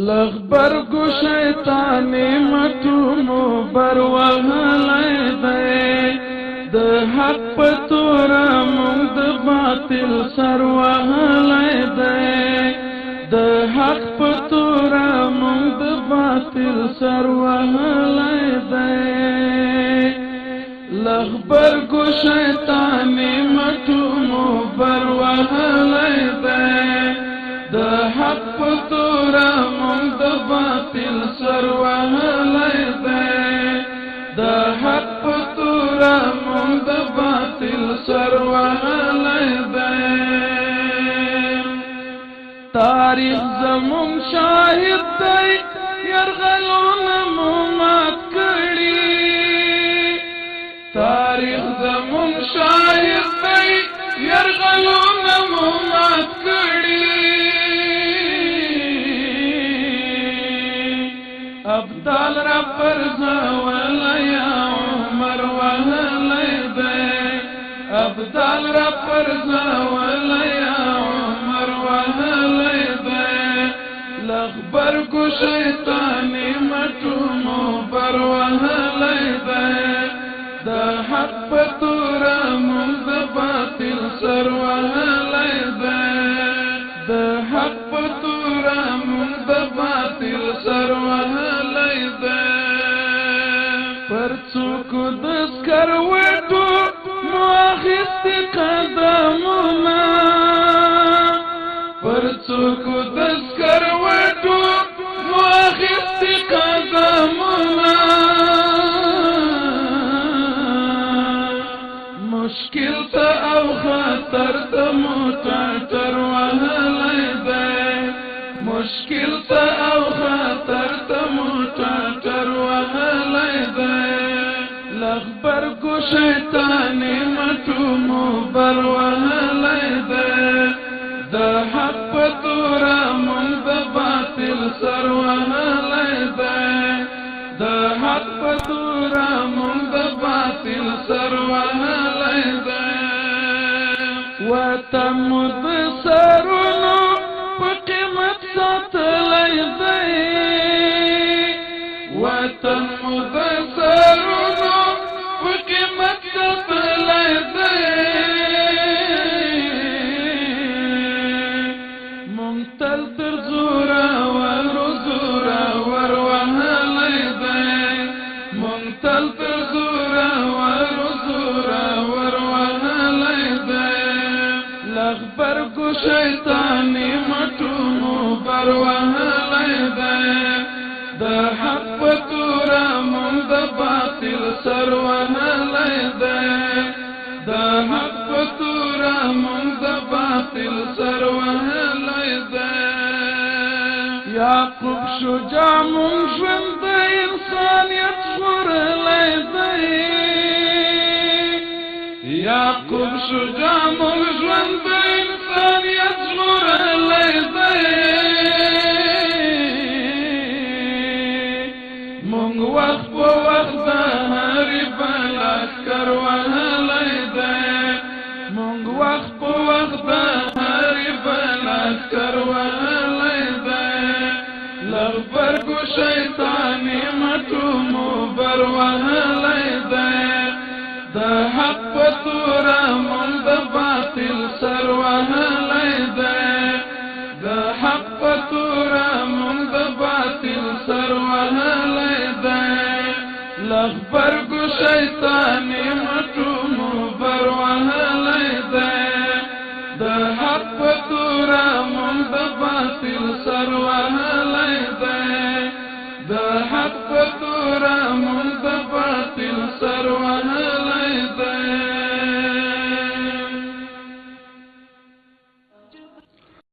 لغبرگو شیطانی مټونو بر وهلی دی د حق په توره مونږ د باطل سر وهلی دی د حق په توره مونږ د باطل سر وهلی دی لغبرگو شیطانی مټونو بر وهلی دی د حق په توره مونږ د باطل سر وهلی دی د حق په توره مونږ د باطل سر وهلی دی تاریخ زمونږ شاهد دی یرغلونه مو مات کړي تاریخ زمونږ شاهد دی یرغلونه مو مات کړي ابدال را پرځولی عمر وهلی دی ابدال را پرځولی عمر وهلی دی لغبرگو شیطانی مټونو بر وهلی دی د حق په توره مونږ د باطل سر وهلی دی د حق په توره مونږ د باطل سر وهلی دی پر څوکو د سکروټو مو اخیستي قدمونه پر څوکو د سکروټو مو اخیستي قدمونه مشکل ته او خطر ته مو ټټر وهلی دی مشکل ته او خطر ته مو ټټر وهلی دی لغبرگو شیطانی مټونو بر وهلی دی د حق په توره مونږ د باطل سر وهلی دی د حق په توره مونږ د باطل سر وهلی دی وطن مو د سرونو په قیمت ساتلی دی وطن مو د سرونو په قیمت ساتلی دی مونږ تل تر زورور وهلی دی مونږ تل تر زورور وهلی دی لغبرگو شیطانی مټونو بر وهلی دی د حق په توره مونږ د باطل سر وهلی دی د حق په توره مونږ د باطل سر وهلی دی یعقوب شجاع مونږ ژوند د انسانیت ژغورلی دی یعقوب شجاع مونږ ژوند د انسانیت ژغورلی دی مونږ وخت په وخت د هرې بلا لښکر وهلی دی مونږ وخت په وخت د هرې بلا لښکر وهلی دی لغبرگو شیطانی مټونو بر وهلی دی د حق په توره مونږ د باطل سر وهلی دی د حق په توره مونږ د باطل سر وهلی دی لغبرگو شیطانی مټونو بر وهلی دی د حق په توره مونږ د باطل سر وهلی دی د حق په توره مونږ د باطل سر